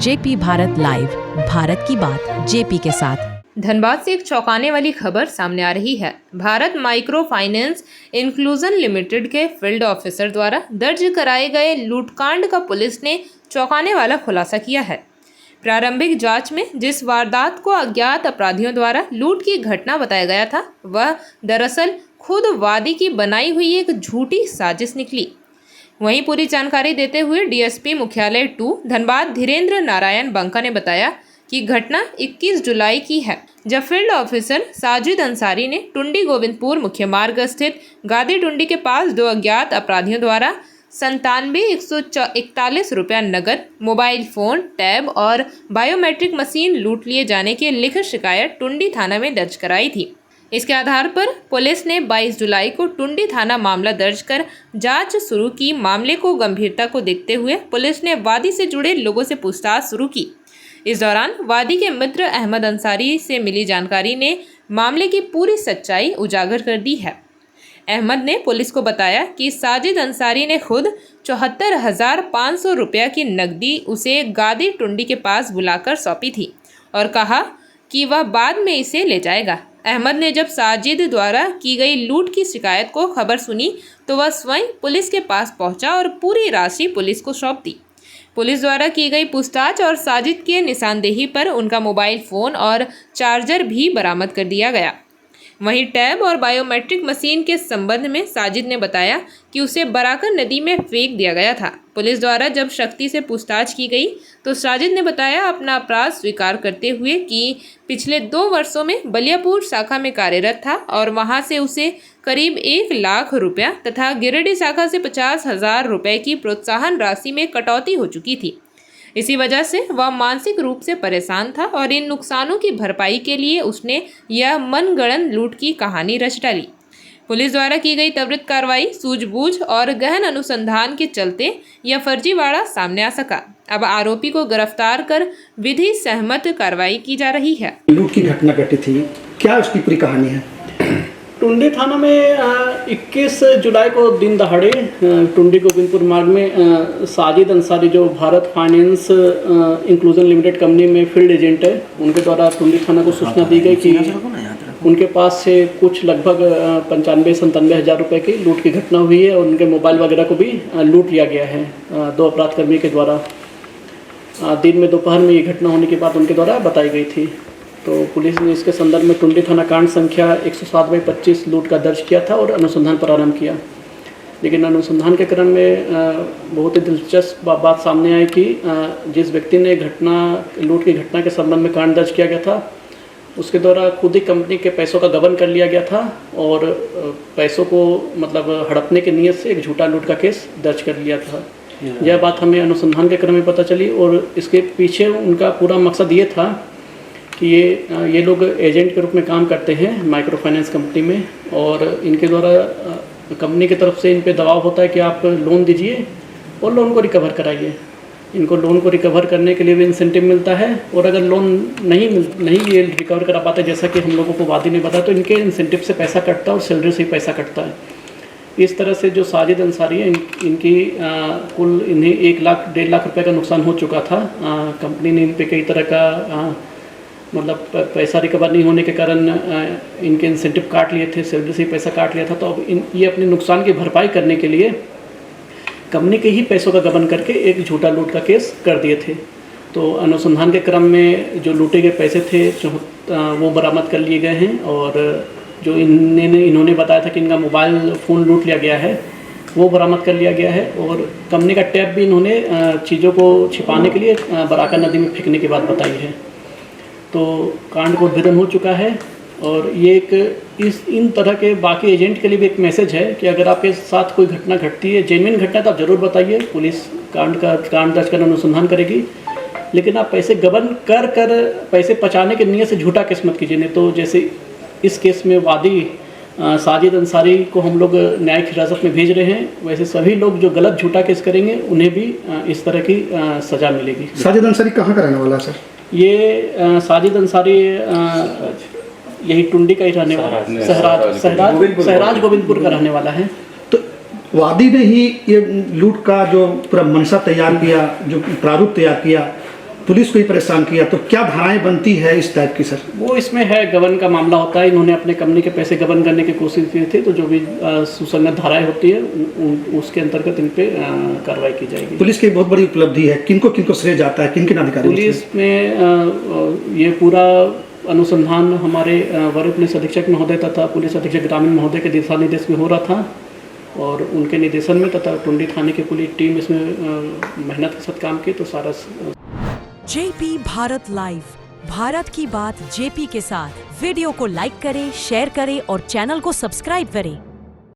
JP Bharat live, Bharat की बात JP के साथ। धनबाद से एक चौंकाने वाली खबर सामने आ रही है। Bharat micro finance inclusion limited के फील्ड ऑफिसर द्वारा दर्ज कराए गए लूटकांड का पुलिस ने चौंकाने वाला खुलासा किया है। प्रारंभिक जांच में जिस वारदात को अज्ञात अपराधियों द्वारा लूट की घटना बताया गया था, वह दरअसल खुद वादी की बनाई हुई एक झूठी साजिश निकली। वहीं पूरी जानकारी देते हुए डीएसपी मुख्यालय 2 धनबाद धीरेन्द्र नारायण बंका ने बताया कि घटना 21 जुलाई की है, जब फील्ड ऑफिसर साजिद अंसारी ने टुंडी गोविंदपुर मुख्य मार्ग स्थित गादी टुंडी के पास दो अज्ञात अपराधियों द्वारा 97,141 रुपया नकद, मोबाइल फोन, टैब और बायोमेट्रिक मशीन लूट लिए जाने की लिखित शिकायत टुंडी थाना में दर्ज कराई थी। इसके आधार पर पुलिस ने 22 जुलाई को टुंडी थाना मामला दर्ज कर जांच शुरू की। मामले को गंभीरता को देखते हुए पुलिस ने वादी से जुड़े लोगों से पूछताछ शुरू की। इस दौरान वादी के मित्र अहमद अंसारी से मिली जानकारी ने मामले की पूरी सच्चाई उजागर कर दी है। अहमद ने पुलिस को बताया कि साजिद अंसारी ने खुद 74,500 रुपया की नकदी उसे गादी टुंडी के पास बुलाकर सौंपी थी और कहा कि वह बाद में इसे ले जाएगा। अहमद ने जब साजिद द्वारा की गई लूट की शिकायत को खबर सुनी तो वह स्वयं पुलिस के पास पहुंचा और पूरी राशि पुलिस को सौंप दी। पुलिस द्वारा की गई पूछताछ और साजिद के निशानदेही पर उनका मोबाइल फ़ोन और चार्जर भी बरामद कर दिया गया। वहीं टैब और बायोमेट्रिक मशीन के संबंध में साजिद ने बताया कि उसे बराकर नदी में फेंक दिया गया था। पुलिस द्वारा जब शक्ति से पूछताछ की गई तो साजिद ने बताया अपना अपराध स्वीकार करते हुए कि पिछले 2 वर्षों में बलियापुर शाखा में कार्यरत था और वहां से उसे करीब 1 लाख रुपया तथा गिरिडीह शाखा से 50,000 रुपये की प्रोत्साहन राशि में कटौती हो चुकी थी। इसी वजह से वह मानसिक रूप से परेशान था और इन नुकसानों की भरपाई के लिए उसने यह मनगढ़ंत लूट की कहानी रच डाली। पुलिस द्वारा की गई त्वरित कार्रवाई, सूझबूझ और गहन अनुसंधान के चलते यह फर्जीवाड़ा सामने आ सका। अब आरोपी को गिरफ्तार कर विधि सहमत कार्रवाई की जा रही है। लूट की घटना घटी थी, क्या उसकी पूरी कहानी है? टुंडी थाना में 21 जुलाई को दिन दहाड़े टुंडी गोविंदपुर मार्ग में साजिद अंसारी जो Bharat finance inclusion limited company में फील्ड एजेंट है, उनके द्वारा टुंडी थाना को सूचना दी गई कि उनके पास से कुछ लगभग 95-97 हज़ार रुपये की लूट की घटना हुई है और उनके मोबाइल वगैरह को भी लूट लिया गया है 2 अपराधकर्मी के द्वारा। दिन में दोपहर में ये घटना होने के बाद उनके द्वारा बताई गई थी। तो पुलिस ने इसके संदर्भ में टुंडी थाना कांड संख्या 107/25 लूट का दर्ज किया था और अनुसंधान प्रारंभ किया। लेकिन अनुसंधान के क्रम में बहुत ही दिलचस्प बात सामने आई कि जिस व्यक्ति ने लूट की घटना के संबंध में कांड दर्ज किया गया था, उसके द्वारा खुद ही कंपनी के पैसों का गबन कर लिया गया था और पैसों को मतलब हड़पने की नीयत से एक झूठा लूट का केस दर्ज कर लिया था। यह बात हमें अनुसंधान के क्रम में पता चली और इसके पीछे उनका पूरा मकसद ये था कि ये लोग एजेंट के रूप में काम करते हैं माइक्रो फाइनेंस कंपनी में और इनके द्वारा कंपनी की तरफ से इन पे दबाव होता है कि आप लोन दीजिए और लोन को रिकवर कराइए। इनको लोन को रिकवर करने के लिए भी इंसेंटिव मिलता है और अगर लोन नहीं ये रिकवर करा पाते, जैसा कि हम लोगों को वादी ने बताया, तो इनके इंसेंटिव से पैसा कटता है और सैलरी से ही पैसा कटता है। इस तरह से जो साजिद अंसारी है, इनकी कुल इन्हें 1 लाख 1.5 लाख रुपये का नुकसान हो चुका था। कंपनी ने इन पर कई तरह का मतलब पैसा रिकवर नहीं होने के कारण इनके इंसेंटिव काट लिए थे, सैलरी से ही पैसा काट लिया था। तो अब ये अपने नुकसान की भरपाई करने के लिए कंपनी के ही पैसों का गबन करके एक झूठा लूट का केस कर दिए थे। तो अनुसंधान के क्रम में जो लूटे गए पैसे थे वो बरामद कर लिए गए हैं और जो इन्होंने बताया था कि इनका मोबाइल फ़ोन लूट लिया गया है, वो बरामद कर लिया गया है और कंपनी का टैब भी इन्होंने चीज़ों को छिपाने के लिए बराकर नदी में फेंकने की बात बताई है। तो कांड को उद्भेदन हो चुका है और ये इन तरह के बाकी एजेंट के लिए भी एक मैसेज है कि अगर आपके साथ कोई घटना घटती है, जेन्युइन घटना, तो आप ज़रूर बताइए। पुलिस कांड दर्ज कर अनुसंधान करेगी, लेकिन आप पैसे गबन कर पैसे पचाने की नीयत से झूठा केस मत कीजिए। नहीं तो जैसे इस केस में वादी साजिद अंसारी को हम लोग न्यायिक हिरासत में भेज रहे हैं, वैसे सभी लोग जो गलत झूठा केस करेंगे उन्हें भी इस तरह की सज़ा मिलेगी। साजिद अंसारी कहाँ का रहने वाला है सर? ये साजिद अंसारी यही टुंडी का ही रहने वाला है, सहराज गोविंदपुर का रहने वाला है। तो वादी ने ही ये लूट का जो पूरा मंशा तैयार किया, जो प्रारूप तैयार किया, पुलिस को ही परेशान किया, तो क्या धाराएं बनती है इस टाइप की सर? वो इसमें है, गबन का मामला होता है। इन्होंने अपने कंपनी के पैसे गबन करने की कोशिश की थी, तो जो भी सुसंगत धाराएं होती है उसके अंतर्गत इन पे कार्रवाई की जाएगी। पुलिस की बहुत बड़ी उपलब्धि है, किनको किनको श्रेय जाता है, किन किन अधिकारियों को? पुलिस में ये पूरा अनुसंधान हमारे वरीय पुलिस अधीक्षक महोदय तथा पुलिस अधीक्षक ग्रामीण महोदय के दिशा निर्देश में हो रहा था, और उनके निर्देशन में तथा टुंडी थाने की पूरी टीम इसमें मेहनत के साथ काम की। तो सारा जेपी भारत लाइव, भारत की बात जेपी के साथ। वीडियो को लाइक करें, शेयर करें और चैनल को सब्सक्राइब करें।